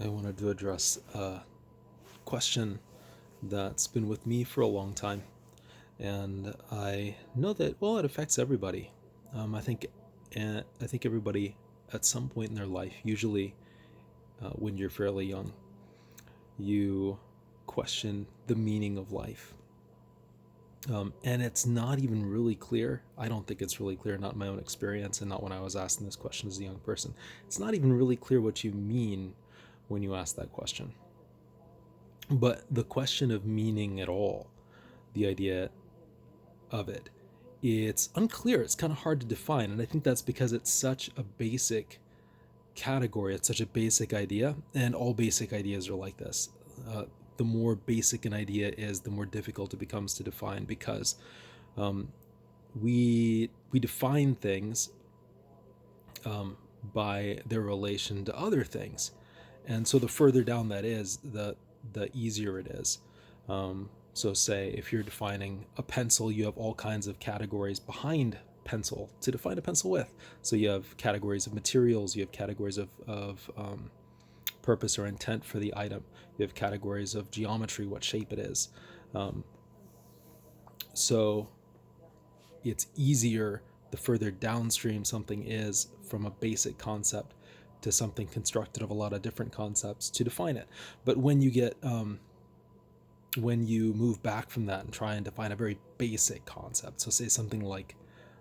I wanted to address a question that's been with me for a long time, and I know that it affects everybody. I think everybody at some point in their life, usually when you're fairly young, you question the meaning of life. And it's not even really clear. I don't think it's really clear, not in my own experience, and not when I was asking this question as a young person. It's not even really clear what you mean when you ask that question. But the question of meaning at all, the idea of it, it's unclear. It's kind of hard to define. And I think that's because it's such a basic category. It's such a basic idea. And all basic ideas are like this. The more basic an idea is, the more difficult it becomes to define because um, we define things by their relation to other things. And so the further down that is, the easier it is. So say if you're defining a pencil, you have all kinds of categories behind pencil to define a pencil with. So you have categories of materials, you have categories of purpose or intent for the item, you have categories of geometry, what shape it is. Um, so it's easier the further downstream something is from a basic concept to something constructed of a lot of different concepts to define it. But when you move back from that and try and define a very basic concept, so say something like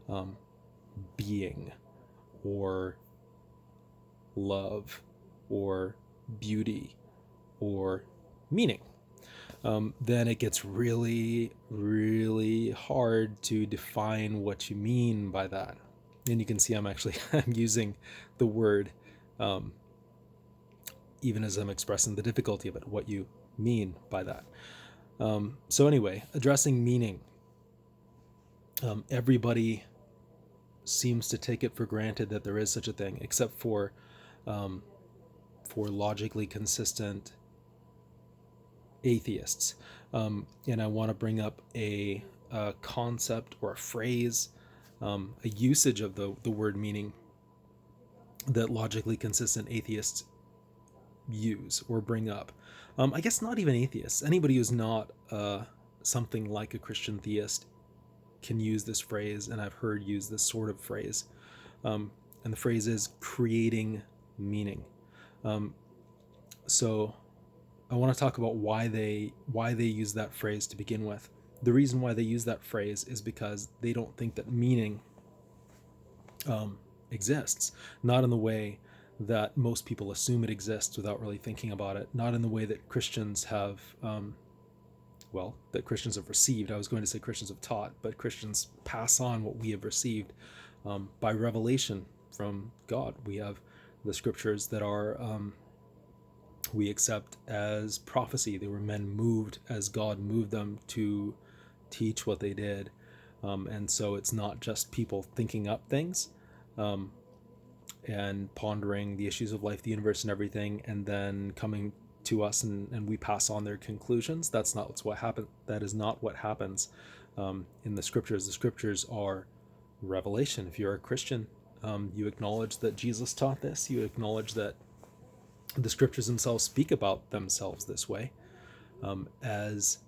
um, being or love or beauty or meaning, then it gets really, really hard to define what you mean by that. And you can see I'm using the word um, even as I'm expressing the difficulty of it, what you mean by that. So anyway, addressing meaning. Everybody seems to take it for granted that there is such a thing, except um, for logically consistent atheists. And I want to bring up a concept or a phrase, a usage of the word meaning that logically consistent atheists use or bring up. I guess not even atheists. Anybody who's not something like a Christian theist can use this phrase, and I've heard use this sort of phrase. And the phrase is creating meaning. Um, so I want to talk about why they use that phrase to begin with. The reason why they use that phrase is because they don't think that meaning exists, not in the way that most people assume it exists without really thinking about it, not in the way that Christians have, that Christians have received. I was going to say Christians have taught, but Christians pass on what we have received by revelation from God. We have the scriptures that are we accept as prophecy. They were men moved as God moved them to teach what they did. And so it's not just people thinking up things um, and pondering the issues of life, the universe, and everything, and then coming to us and we pass on their conclusions. That's not what happened. That is not what happens in the scriptures. The scriptures are revelation. If you're a Christian, you acknowledge that Jesus taught this. You acknowledge that the scriptures themselves speak about themselves this way, as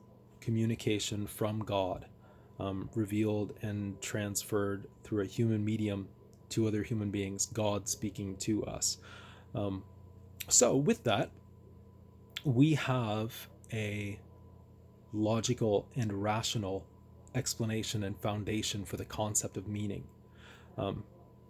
communication from God, revealed and transferred through a human medium to other human beings, God speaking to us. So, with that, we have a logical and rational explanation and foundation for the concept of meaning. Um,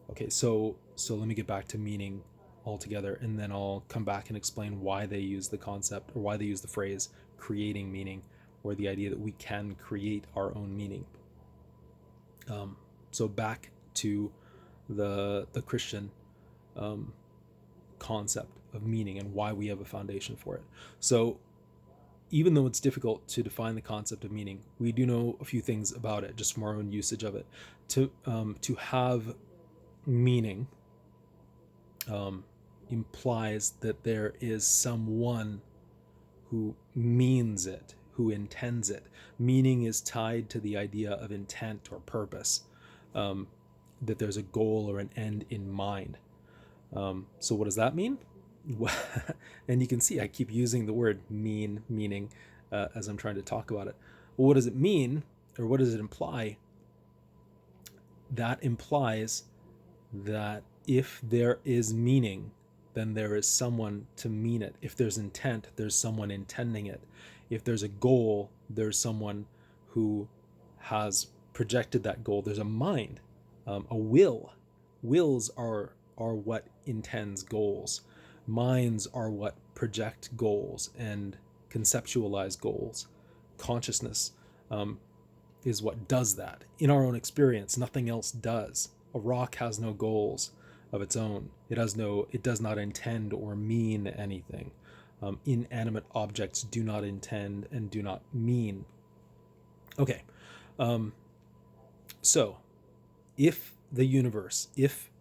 okay, so let me get back to meaning altogether, and then I'll come back and explain why they use the concept or why they use the phrase creating meaning, or the idea that we can create our own meaning. So back to the Christian um, concept of meaning and why we have a foundation for it. So even though it's difficult to define the concept of meaning, we do know a few things about it just from our own usage of it. To have meaning implies that there is someone who means it, who intends it. Meaning is tied to the idea of intent or purpose, that there's a goal or an end in mind. So what does that mean? and you can see I keep using the word meaning as I'm trying to talk about it. Well, what does it mean, or what does it imply? That implies that if there is meaning, then there is someone to mean it. If there's intent, there's someone intending it. If there's a goal, there's someone who has projected that goal. There's a mind, a will. Wills are what intends goals. Minds are what project goals and conceptualize goals. Consciousness is what does that. In our own experience, nothing else does. A rock has no goals of its own. It does not intend or mean anything. Inanimate objects do not intend and do not mean. Okay, so if the universe, if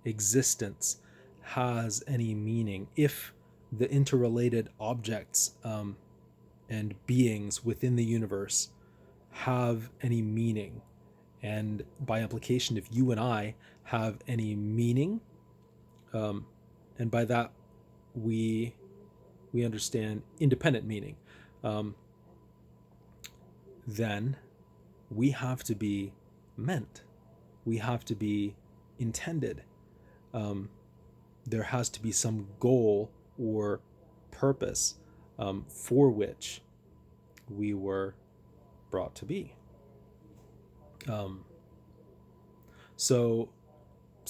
existence has any meaning, if the interrelated objects and beings within the universe have any meaning, and by implication, if you and I have any meaning, and by that we understand independent meaning, then we have to be meant. We have to be intended. There has to be some goal or purpose for which we were brought to be. So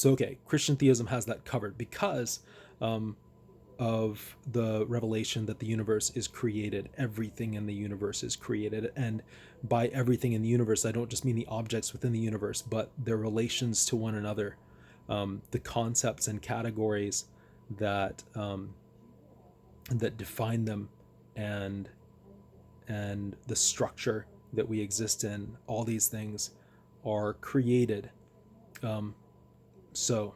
okay, Christian theism has that covered because of the revelation that the universe is created. Everything in the universe is created, and by everything in the universe, I don't just mean the objects within the universe, but their relations to one another, the concepts and categories that that define them, and the structure that we exist in. All these things are created. So,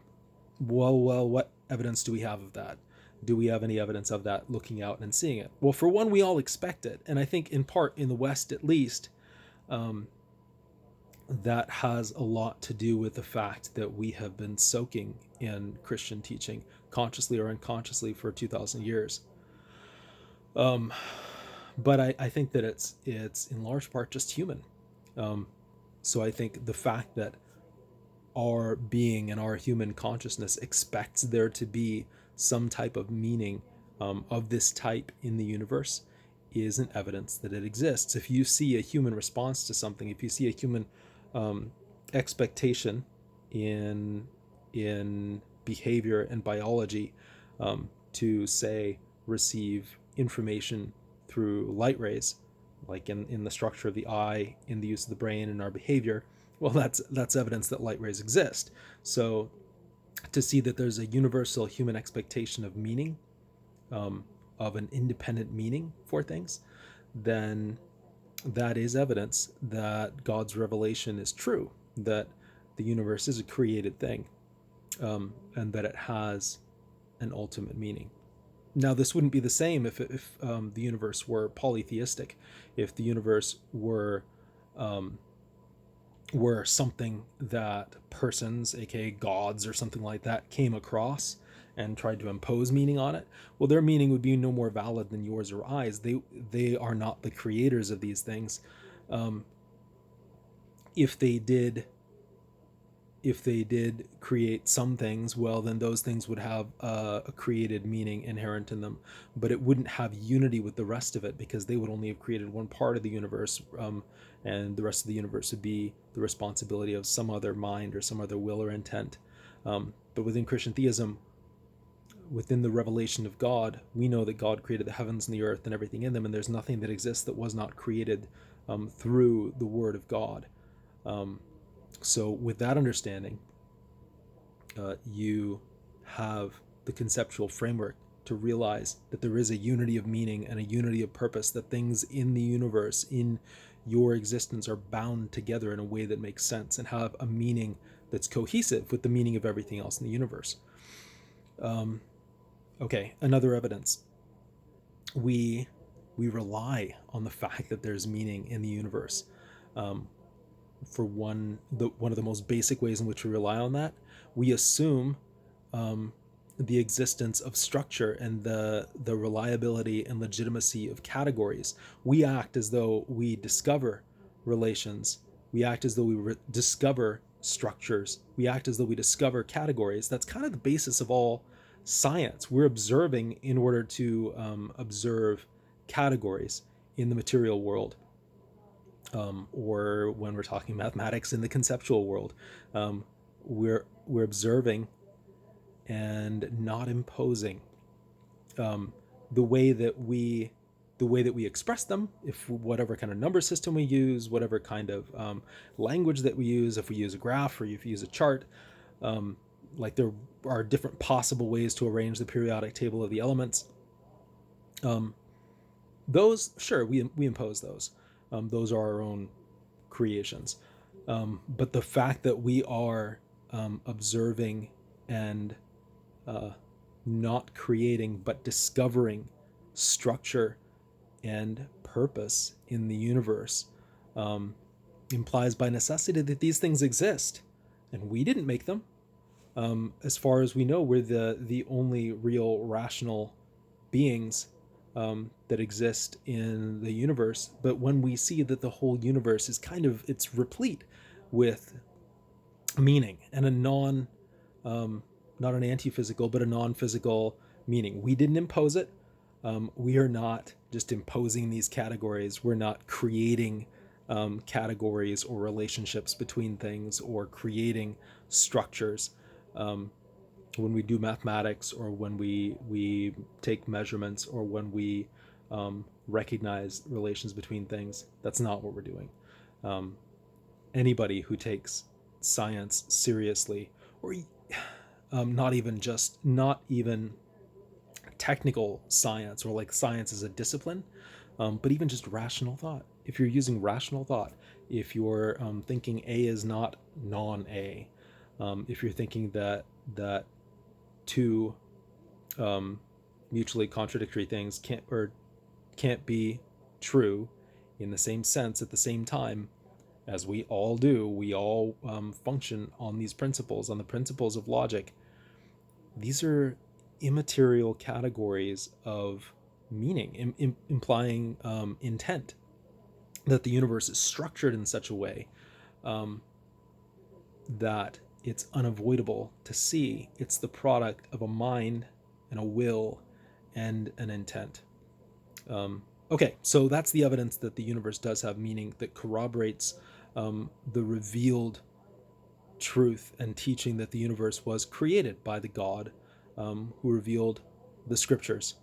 what evidence do we have of that? Do we have any evidence of that looking out and seeing it? Well, for one, we all expect it. And I think in part, in the West at least, that has a lot to do with the fact that we have been soaking in Christian teaching, consciously or unconsciously, for 2,000 years. But I think that it's in large part just human. So I think the fact that our being and our human consciousness expects there to be some type of meaning of this type in the universe is an evidence that it exists. If you see a human response to something, if you see a human expectation in behavior and biology to, say, receive information through light rays, like in the structure of the eye, in the use of the brain, in our behavior, well, that's evidence that light rays exist. So to see that there's a universal human expectation of meaning, of an independent meaning for things, then that is evidence that God's revelation is true, that the universe is a created thing, and that it has an ultimate meaning. Now, this wouldn't be the same if the universe were polytheistic, if the universe were something that persons, aka gods or something like that, came across and tried to impose meaning on it. Well, their meaning would be no more valid than yours or I's. They are not the creators of these things. If they did create some things, well, then those things would have a created meaning inherent in them, but it wouldn't have unity with the rest of it, because they would only have created one part of the universe, and the rest of the universe would be the responsibility of some other mind or some other will or intent. But within Christian theism, within the revelation of God, we know that God created the heavens and the earth and everything in them, and there's nothing that exists that was not created through the Word of God. So with that understanding, you have the conceptual framework to realize that there is a unity of meaning and a unity of purpose, that things in the universe, in your existence, are bound together in a way that makes sense and have a meaning that's cohesive with the meaning of everything else in the universe. Okay, another evidence. We rely on the fact that there's meaning in the universe. For one of the most basic ways in which we rely on that, we assume the existence of structure and the reliability and legitimacy of categories. We act as though we discover relations. We act as though we discover structures. We act as though we discover categories. That's kind of the basis of all science. We're observing in order to observe categories in the material world, or when we're talking mathematics in the conceptual world. We're observing and not imposing. The way that we express them, if whatever kind of number system we use, whatever kind of language that we use, if we use a graph or if you use a chart, like there are different possible ways to arrange the periodic table of the elements. Those, sure, we impose those. Those are our own creations. But the fact that we are observing and not creating, but discovering structure and purpose in the universe implies by necessity that these things exist, and we didn't make them. As far as we know, we're the only real rational beings that exist in the universe. But when we see that the whole universe is it's replete with meaning and a not an anti-physical, but a non-physical meaning. We didn't impose it. We are not just imposing these categories. We're not creating categories or relationships between things or creating structures. When we do mathematics, or when we take measurements, or when we recognize relations between things, that's not what we're doing. Anybody who takes science seriously, or not even technical science, or like science as a discipline, but even just rational thought. If you're using rational thought, if you're thinking A is not non-A, if you're thinking that two mutually contradictory things can't be true in the same sense at the same time, as we all do, we all function on these principles, on the principles of logic. These are immaterial categories of meaning, implying intent, that the universe is structured in such a way that it's unavoidable to see. It's the product of a mind and a will and an intent. Okay, so that's the evidence that the universe does have meaning, that corroborates the revealed truth and teaching that the universe was created by the God who revealed the scriptures.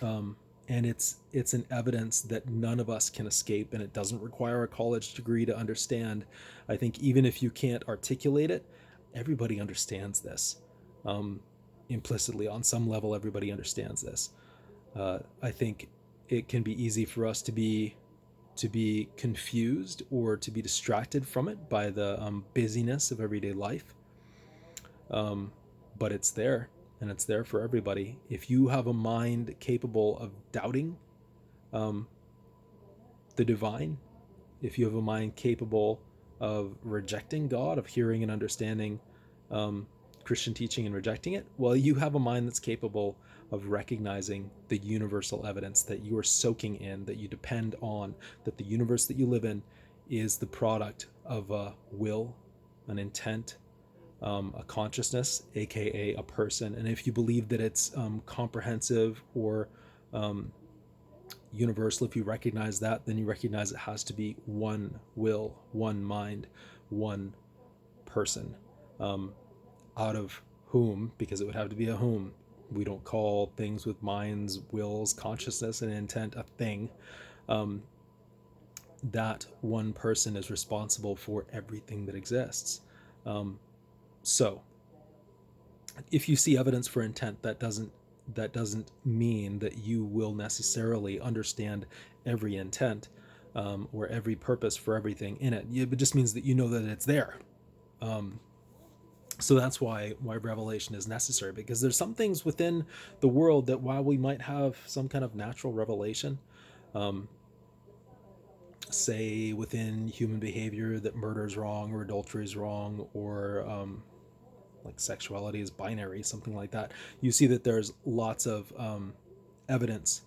And it's an evidence that none of us can escape, and it doesn't require a college degree to understand. I think even if you can't articulate it, everybody understands this. Implicitly, on some level, everybody understands this. I think it can be easy for us to be confused or to be distracted from it by the busyness of everyday life. But it's there, and it's there for everybody. If you have a mind capable of doubting the divine, if you have a mind capable of rejecting God, of hearing and understanding Christian teaching and rejecting it, well, you have a mind that's capable of recognizing the universal evidence that you are soaking in, that you depend on, that the universe that you live in is the product of a will, an intent, a consciousness, aka a person. And if you believe that it's comprehensive or universal, if you recognize that, then you recognize it has to be one will, one mind, one person, out of whom, because it would have to be a whom. We don't call things with minds, wills, consciousness, and intent a thing. That one person is responsible for everything that exists. So if you see evidence for intent, that doesn't mean that you will necessarily understand every intent or every purpose for everything in it. It just means that you know that it's there. So that's why revelation is necessary, because there's some things within the world that, while we might have some kind of natural revelation, say within human behavior that murder is wrong or adultery is wrong, or like sexuality is binary, something like that, you see that there's lots of evidence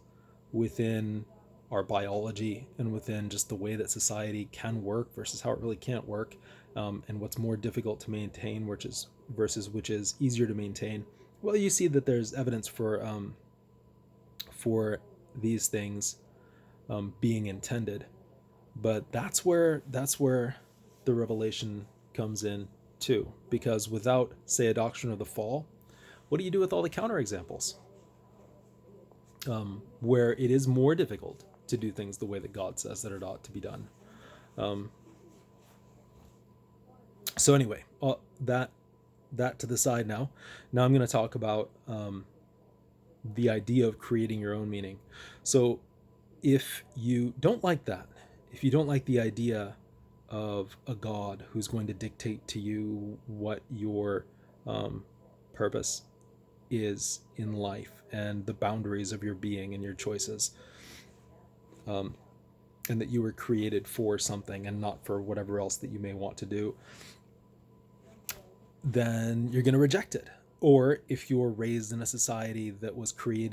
within our biology and within just the way that society can work versus how it really can't work, and what's more difficult to maintain, which is easier to maintain. Well, you see that there's evidence for these things being intended, but that's where the revelation comes in too, because without, say, a doctrine of the fall, what do you do with all the counterexamples, where it is more difficult to do things the way that God says that it ought to be done? Um, so anyway, that to the side now. Now I'm going to talk about the idea of creating your own meaning. So if you don't like that, if you don't like the idea of a God who's going to dictate to you what your purpose is in life and the boundaries of your being and your choices, and that you were created for something and not for whatever else that you may want to do, then you're going to reject it. Or if you're raised in a society that was created